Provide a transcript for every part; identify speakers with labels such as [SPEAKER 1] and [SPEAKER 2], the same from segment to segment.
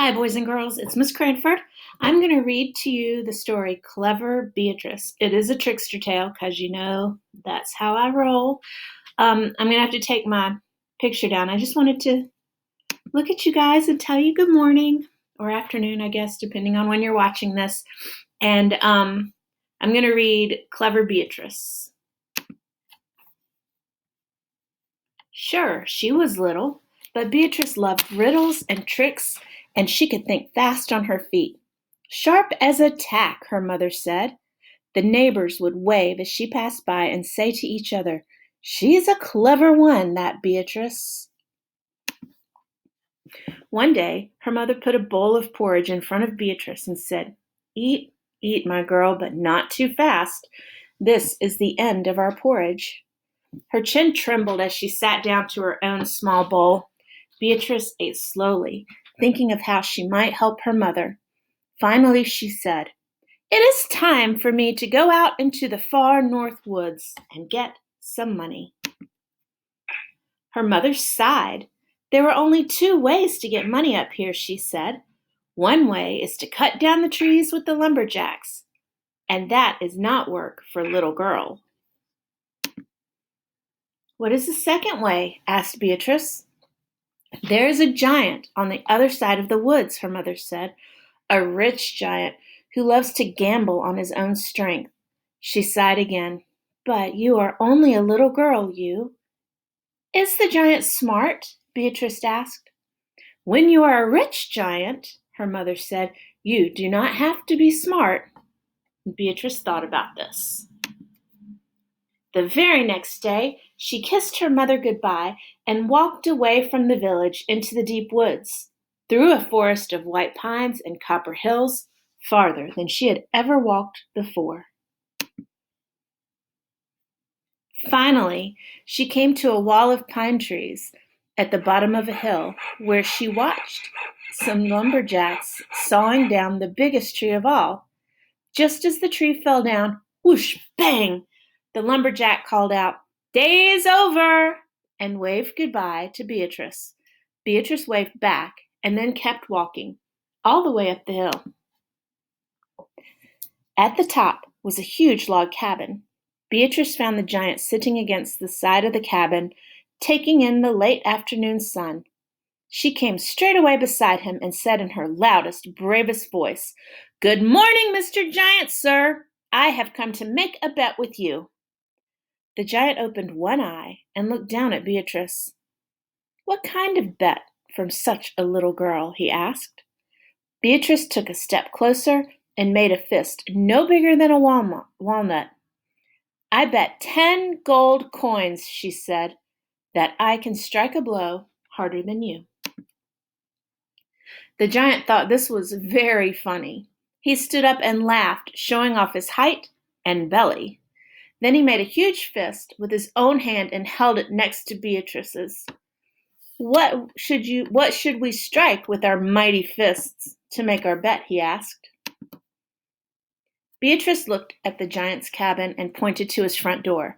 [SPEAKER 1] Hi, boys and girls. It's Miss Cranford. I'm going to read to you the story Clever Beatrice. It is a trickster tale because that's how I roll. I'm going to have to take my picture down. I just wanted to look at you guys and tell you good morning or afternoon, I guess, depending on when you're watching this. And I'm going to read Clever Beatrice. Sure, she was little, but Beatrice loved riddles and tricks, and she could think fast on her feet. Sharp as a tack, her mother said. The neighbors would wave as she passed by and say to each other, "She's a clever one, that Beatrice." One day, her mother put a bowl of porridge in front of Beatrice and said, "Eat, eat, my girl, but not too fast. This is the end of our porridge." Her chin trembled as she sat down to her own small bowl. Beatrice ate slowly, thinking of how she might help her mother. Finally, she said, "It is time for me to go out into the far north woods and get some money." Her mother sighed. "There are only two ways to get money up here," she said. "One way is to cut down the trees with the lumberjacks, and that is not work for a little girl." "What is the second way?" asked Beatrice. "There is a giant on the other side of the woods," her mother said. "A rich giant who loves to gamble on his own strength." She sighed again. "But you are only a little girl, you." "Is the giant smart?" Beatrice asked. "When you are a rich giant," her mother said, "you do not have to be smart." Beatrice thought about this. The very next day, she kissed her mother goodbye and walked away from the village into the deep woods, through a forest of white pines and copper hills, farther than she had ever walked before. Finally, she came to a wall of pine trees at the bottom of a hill, where she watched some lumberjacks sawing down the biggest tree of all. Just as the tree fell down, whoosh, bang! The lumberjack called out, "Day's over!" and waved goodbye to Beatrice. Beatrice waved back and then kept walking, all the way up the hill. At the top was a huge log cabin. Beatrice found the giant sitting against the side of the cabin, taking in the late afternoon sun. She came straight away beside him and said in her loudest, bravest voice, "Good morning, Mr. Giant, sir. I have come to make a bet with you." The giant opened one eye and looked down at Beatrice. "What kind of bet from such a little girl?" he asked. Beatrice took a step closer and made a fist no bigger than a walnut. "I bet 10 gold coins," she said, "that I can strike a blow harder than you." The giant thought this was very funny. He stood up and laughed, showing off his height and belly. Then he made a huge fist with his own hand and held it next to Beatrice's. What should we strike with our mighty fists to make our bet?" he asked. Beatrice looked at the giant's cabin and pointed to his front door,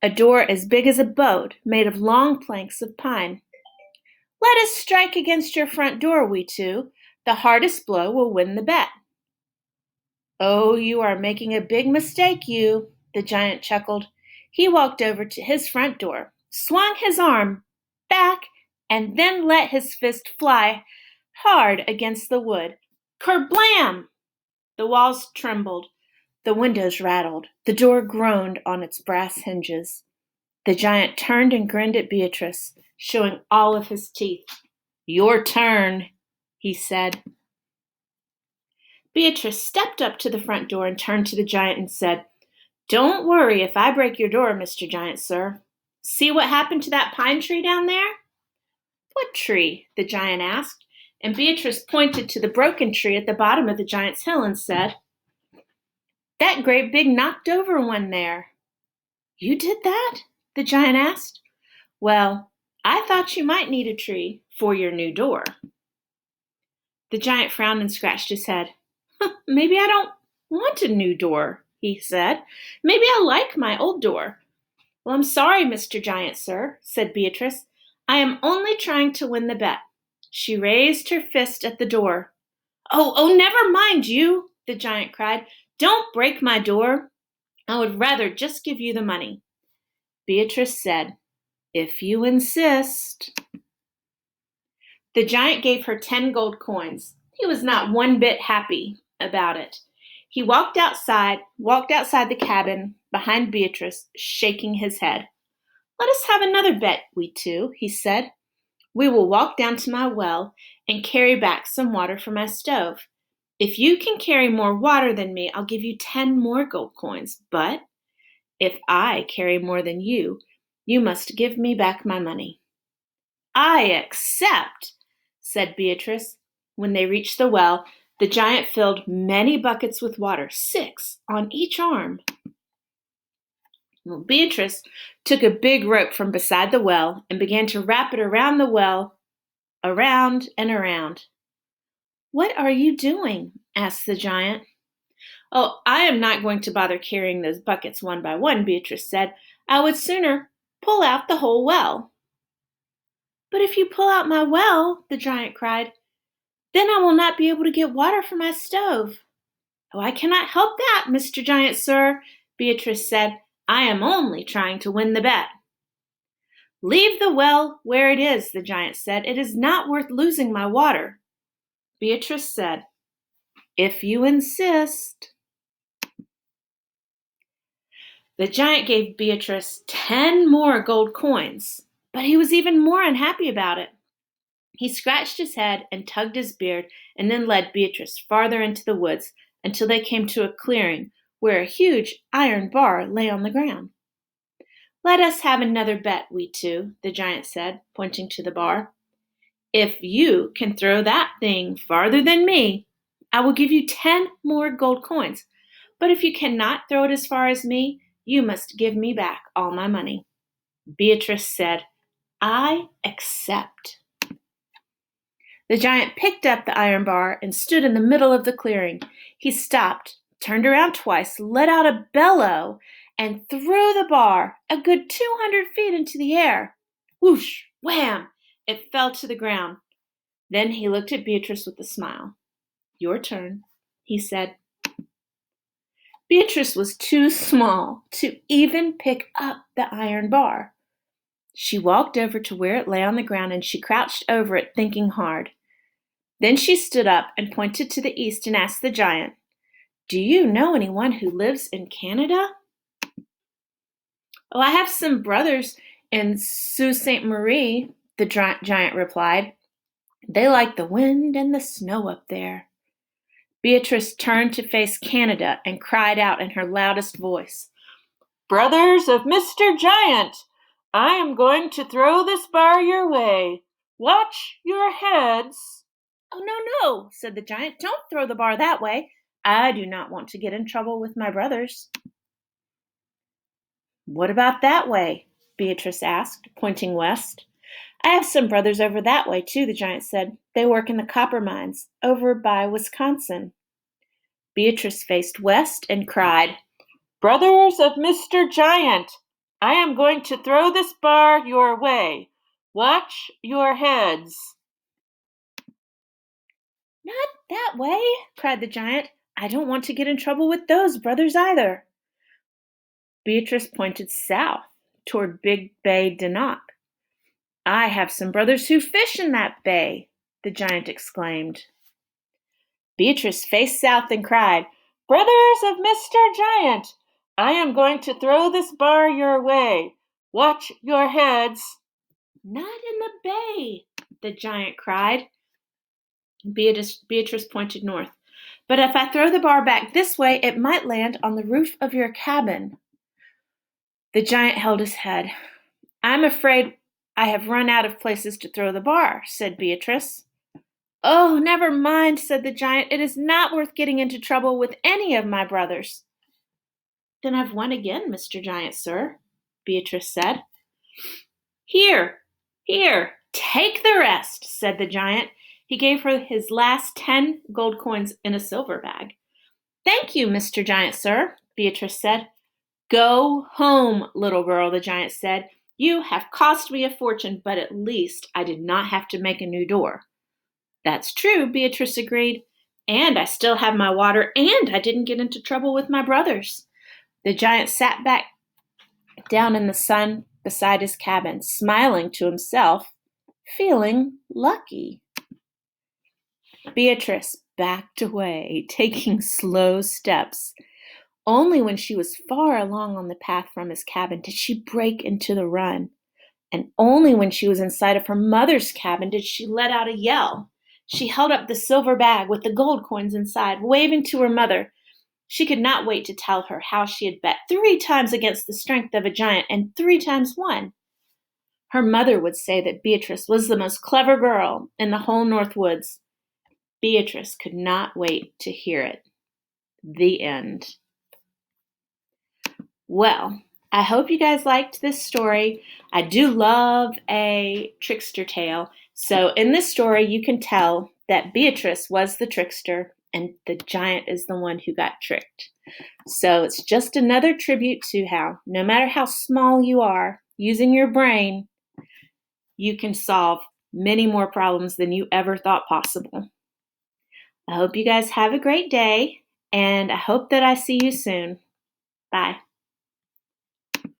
[SPEAKER 1] a door as big as a boat, made of long planks of pine. "Let us strike against your front door, we two. The hardest blow will win the bet." "Oh, you are making a big mistake, you," the giant chuckled. He walked over to his front door, swung his arm back, and then let his fist fly hard against the wood. Kerblam! The walls trembled. The windows rattled. The door groaned on its brass hinges. The giant turned and grinned at Beatrice, showing all of his teeth. "Your turn," he said. Beatrice stepped up to the front door and turned to the giant and said, "Don't worry if I break your door, Mr. Giant, sir. See what happened to that pine tree down there?" "What tree?" the giant asked, and Beatrice pointed to the broken tree at the bottom of the giant's hill and said, "That great big knocked over one there." "You did that?" the giant asked. "Well, I thought you might need a tree for your new door." The giant frowned and scratched his head. "Maybe I don't want a new door," he said. "Maybe I like my old door." "Well, I'm sorry, Mr. Giant, sir," said Beatrice. "I am only trying to win the bet. She raised her fist at the door. Oh, never mind you, the giant cried. Don't break my door. I would rather just give you the money. Beatrice said, If you insist. The giant gave her 10 gold coins. He was not one bit happy about it. He walked outside the cabin behind Beatrice, shaking his head. Let us have another bet, we two, he said. We will walk down to my well and carry back some water for my stove. If you can carry more water than me, I'll give you 10 more gold coins. But if I carry more than you must give me back my money. I accept, said Beatrice. When they reached the well, the giant filled many buckets with water, 6 on each arm. Well, Beatrice took a big rope from beside the well and began to wrap it around the well, around and around. What are you doing? Asked the giant. Oh, I am not going to bother carrying those buckets one by one, Beatrice said. I would sooner pull out the whole well. But if you pull out my well, the giant cried, then I will not be able to get water for my stove. Oh, I cannot help that, Mr. Giant, sir, Beatrice said. I am only trying to win the bet. Leave the well where it is, the giant said. It is not worth losing my water. Beatrice said, If you insist. The giant gave Beatrice 10 more gold coins, but he was even more unhappy about it. He scratched his head and tugged his beard and then led Beatrice farther into the woods until they came to a clearing where a huge iron bar lay on the ground. Let us have another bet, we two, the giant said, pointing to the bar. If you can throw that thing farther than me, I will give you 10 more gold coins. But if you cannot throw it as far as me, you must give me back all my money. Beatrice said, I accept. The giant picked up the iron bar and stood in the middle of the clearing. He stopped, turned around twice, let out a bellow, and threw the bar a good 200 feet into the air. Whoosh! Wham! It fell to the ground. Then he looked at Beatrice with a smile. Your turn, he said. Beatrice was too small to even pick up the iron bar. She walked over to where it lay on the ground and she crouched over it, thinking hard. Then she stood up and pointed to the east and asked the giant, Do you know anyone who lives in Canada? Oh, I have some brothers in Sault Ste. Marie, the giant replied. They like the wind and the snow up there. Beatrice turned to face Canada and cried out in her loudest voice, Brothers of Mr. Giant, I am going to throw this bar your way. Watch your heads. Oh, no, said the giant. Don't throw the bar that way. I do not want to get in trouble with my brothers. What about that way? Beatrice asked, pointing west. I have some brothers over that way, too, the giant said. They work in the copper mines over by Wisconsin. Beatrice faced west and cried, Brothers of Mr. Giant, I am going to throw this bar your way. Watch your heads. Not that way, cried the giant. I don't want to get in trouble with those brothers either. Beatrice pointed south toward Big Bay Danock. I have some brothers who fish in that bay, the giant exclaimed. Beatrice faced south and cried, Brothers of Mr. Giant, I am going to throw this bar your way. Watch your heads. Not in the bay, the giant cried. Beatrice pointed north. But if I throw the bar back this way, it might land on the roof of your cabin. The giant held his head. I'm afraid I have run out of places to throw the bar, said Beatrice. Oh, never mind, said the giant. It is not worth getting into trouble with any of my brothers. Then I've won again, Mr. Giant, sir, Beatrice said. Here, take the rest, said the giant. He gave her his last 10 gold coins in a silver bag. Thank you, Mr. Giant, sir, Beatrice said. Go home, little girl, the giant said. You have cost me a fortune, but at least I did not have to make a new door. That's true, Beatrice agreed. And I still have my water, and I didn't get into trouble with my brothers. The giant sat back down in the sun beside his cabin, smiling to himself, feeling lucky. Beatrice backed away, taking slow steps. Only when she was far along on the path from his cabin did she break into the run. And only when she was inside of her mother's cabin did she let out a yell. She held up the silver bag with the gold coins inside, waving to her mother. She could not wait to tell her how she had bet 3 times against the strength of a giant and 3 times won. Her mother would say that Beatrice was the most clever girl in the whole North Woods. Beatrice could not wait to hear it. The end. Well, I hope you guys liked this story. I do love a trickster tale. So in this story, you can tell that Beatrice was the trickster and the giant is the one who got tricked. So it's just another tribute to how, no matter how small you are, using your brain, you can solve many more problems than you ever thought possible. I hope you guys have a great day, and I hope that I see you soon. Bye.